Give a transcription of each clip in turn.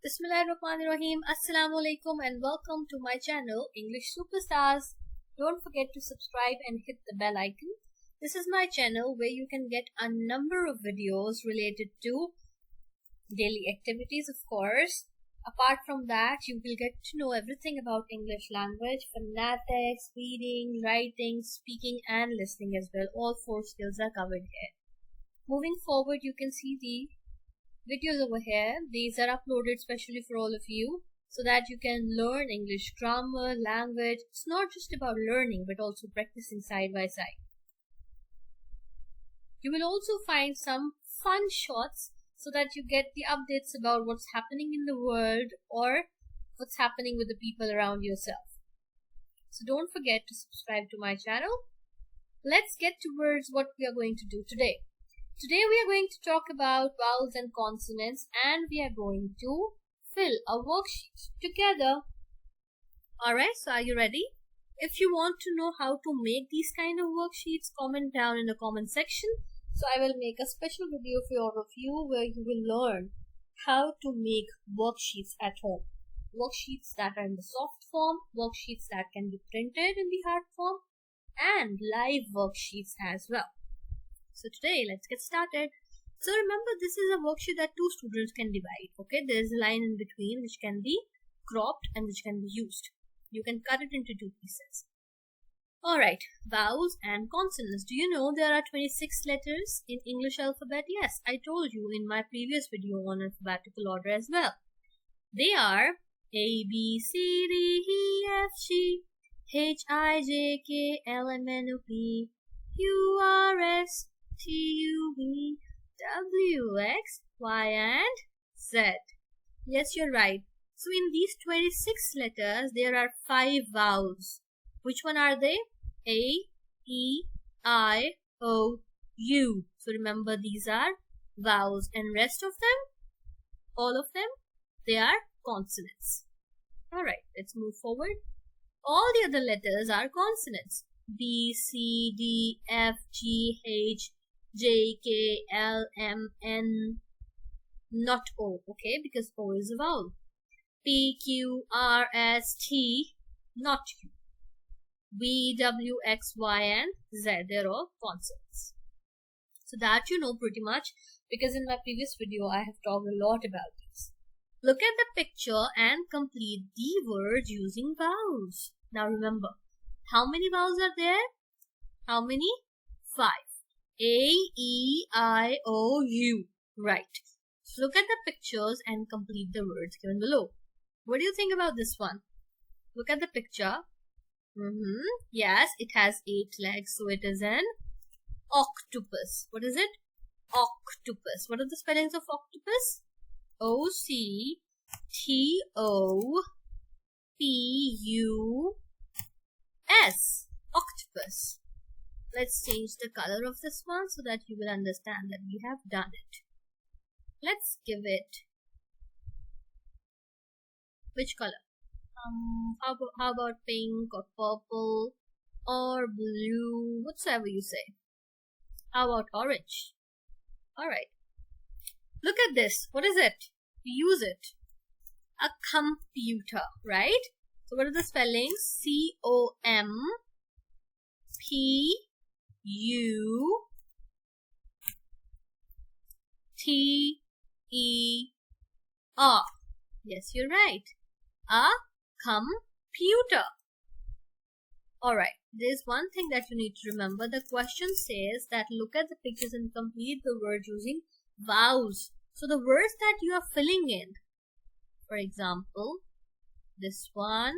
Bismillahirrahmanirrahim. Assalamu alaikum and welcome to my channel English Superstars. Don't forget to subscribe and hit the bell icon. This is my channel where you can get a number of videos related to daily activities, of course. Apart from that, you will get to know everything about English language, phonetics, reading, writing, speaking and listening as well. All four skills are covered here. Moving forward, you can see the videos over here. These are uploaded specially for all of you so that you can learn English grammar, language. It's not just about learning but also practicing side by side. You will also find some fun shots so that you get the updates about what's happening in the world or what's happening with the people around yourself. So don't forget to subscribe to my channel. Let's get towards what we are going to do today. Today we are going to talk about vowels and consonants and we are going to fill a worksheet together. Alright, so are you ready? If you want to know how to make these kind of worksheets, comment down in the comment section. So I will make a special video for all of you where you will learn how to make worksheets at home. Worksheets that are in the soft form, worksheets that can be printed in the hard form, and live worksheets as well. So today, let's get started. So remember, this is a worksheet that two students can divide. Okay, there is a line in between which can be cropped and which can be used. You can cut it into two pieces. Alright, vowels and consonants. Do you know there are 26 letters in English alphabet? Yes, I told you in my previous video on alphabetical order as well. They are A, B, C, D, E, F, G, H, I, J, K, L, M, N, O, P, Q, R, S, T, U, V, W, X, Y, and Z. Yes, you're right. So in these 26 letters, there are 5 vowels. Which one are they? A, E, I, O, U. So remember, these are vowels, and rest of them, all of them, they are consonants. Alright, let's move forward. All the other letters are consonants. B, C, D, F, G, H, J, K, L, M, N, not O, okay, because O is a vowel. P, Q, R, S, T, not U. V, W, X, Y, and Z, they're all consonants. So that you know pretty much, because in my previous video I have talked a lot about these. Look at the picture and complete the words using vowels. Now remember, how many vowels are there? How many? 5. A, E, I, O, U. Right. So look at the pictures and complete the words given below. What do you think about this one? Look at the picture. Yes, it has 8 legs, so it is an octopus. What is it? Octopus. What are the spellings of octopus? O-C-T-O-P-U-S. Octopus. Let's change the color of this one so that you will understand that we have done it. Let's give it which color? How about pink or purple or blue, whatsoever you say. How about orange? Alright. Look at this. What is it? We use it. A computer, right? So what are the spellings? C-O-M-P-U-T-E-R. Yes, you're right. A computer. Alright, there's one thing that you need to remember. The question says that look at the pictures and complete the word using vowels. So the words that you are filling in, for example, this one,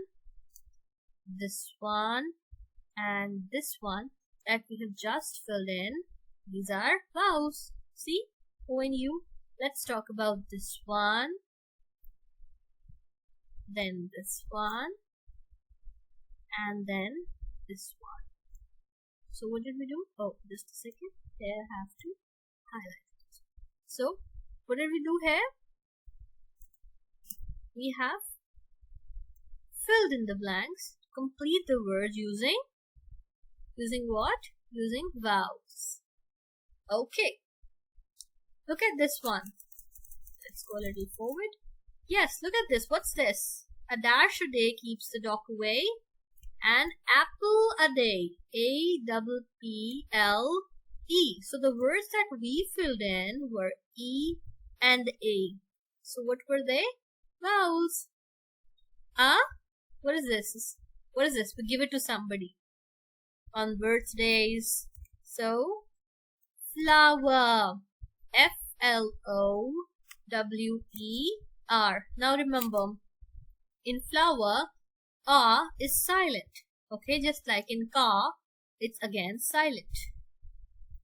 and this one that we have just filled in, these are vowels. See, O and U. Let's talk about this one, then this one, and then this one. So what did we do? Oh, just a second. Here I have to highlight it. So what did we do here? We have filled in the blanks to complete the word using what? Using vowels. Okay. Look at this one. Let's go a little forward. Yes, look at this. What's this? A dash a day keeps the dog away. An apple a day. A-double-P-L-E. So the words that we filled in were E and A. So what were they? Vowels. What is this? What is this? We give it to somebody on birthdays. So, flower. F-L-O-W-E-R. Now remember, in flower, A is silent. Okay, just like in car, it's again silent.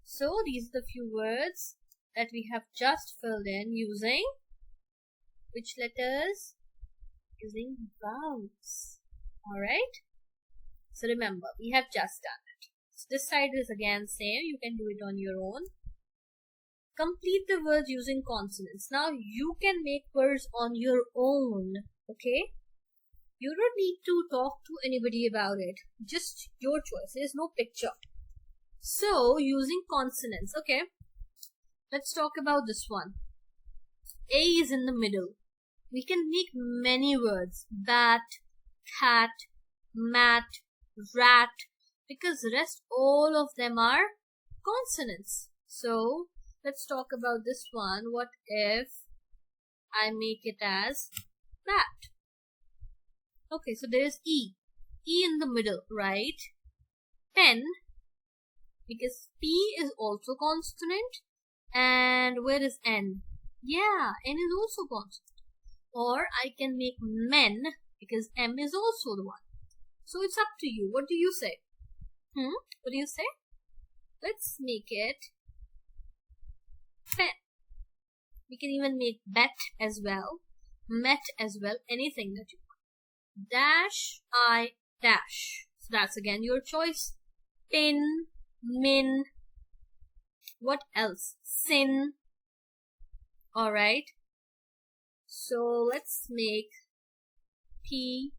So, these are the few words that we have just filled in using which letters? Using vowels. Alright? So remember, we have just done it. So this side is again same. You can do it on your own. Complete the words using consonants. Now you can make words on your own. Okay? You don't need to talk to anybody about it. Just your choice. There's no picture. So using consonants. Okay? Let's talk about this one. A is in the middle. We can make many words. Bat, cat, mat, rat, because the rest all of them are consonants. So let's talk about this one. What if I make it as bat? Okay, so there is E. E in the middle, right? Pen, because P is also consonant. And where is N? Yeah, N is also consonant. Or I can make men, because M is also the one. So it's up to you. What do you say? What do you say? Let's make it pen. We can even make bet as well, met as well, anything that you want. Dash, I, dash. So that's again your choice. Pin, min. What else? Sin. Alright. So let's make P-I-N.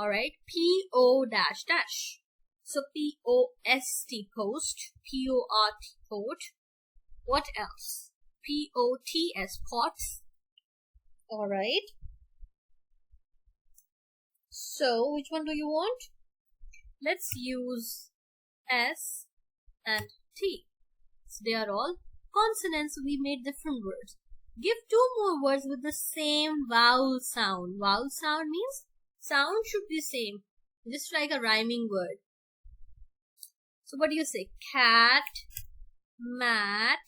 Alright, P-O dash dash. So P-O-S-T post, P-O-R-T pot. What else? P-O-T-S pots. Alright. So which one do you want? Let's use S and T. So they are all consonants. We made different words. Give two more words with the same vowel sound. Vowel sound means sound should be same, just like a rhyming word. So what do you say? Cat, mat,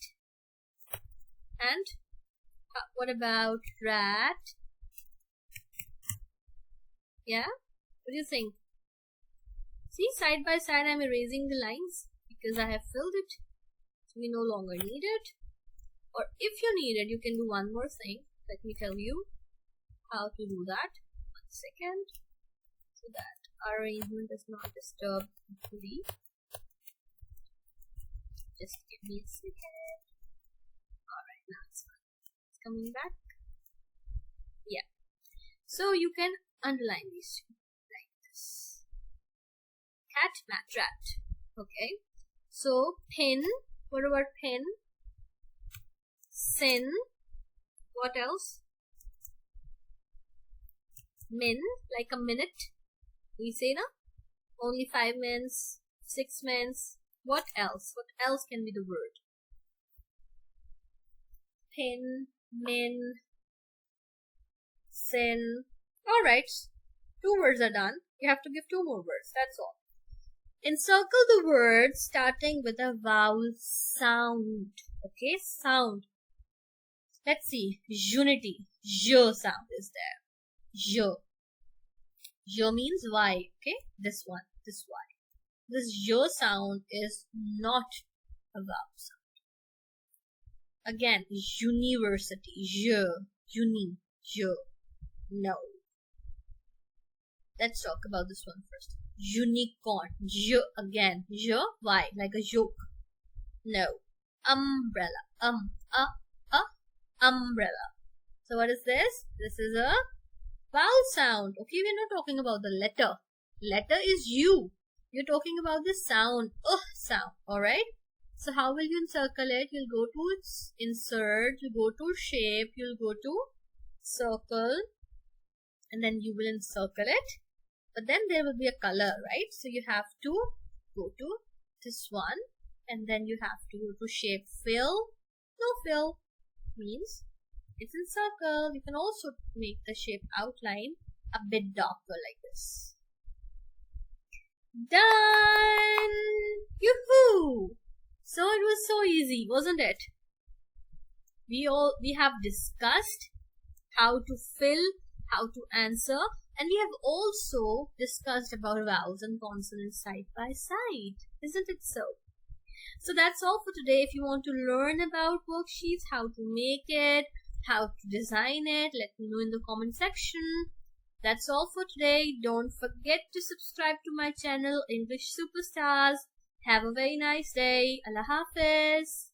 and what about rat? Yeah? What do you think? See, side by side I'm erasing the lines because I have filled it. So we no longer need it. Or if you need it, you can do one more thing. Let me tell you how to do that. 1 second. So that our arrangement does not disturb equally. Just give me a second. Alright, now it's fine. It's coming back. Yeah. So you can underline these two like this. Cat, mat, rat. Okay. So pin. What about pin? Sin. What else? Min, like a minute. We say na? Only 5 minutes, 6 minutes. What else? What else can be the word? Pin, min, sin. Alright, 2 words are done. You have to give 2 more words, that's all. Encircle the word starting with a vowel sound. Okay, sound. Let's see. Unity. J sound is there. J. J means Y. Okay, this one. This Y. This J sound is not a vowel sound. Again, university. J. Uni. J. No. Let's talk about this one first. Unicorn. J again. J, Y, like a joke. No. Umbrella. Umbrella. So what is this? This is a vowel sound. Okay, we're not talking about the letter. Letter is U. You're talking about the sound. Sound. Alright? So how will you encircle it? You'll go to its insert, you go to shape, you'll go to circle, and then you will encircle it. But then there will be a color, right? So you have to go to this one, and then you have to go to shape, fill. No fill means it's in circle. You can also make the shape outline a bit darker like this. Done! Yoo-hoo! So it was so easy, wasn't it? We have discussed how to fill, how to answer, and we have also discussed about vowels and consonants side by side. Isn't it so? So that's all for today. If you want to learn about worksheets, how to make it, how to design it, let me know in the comment section. That's all for today. Don't forget to subscribe to my channel, English Superstars. Have a very nice day. Allah Hafiz.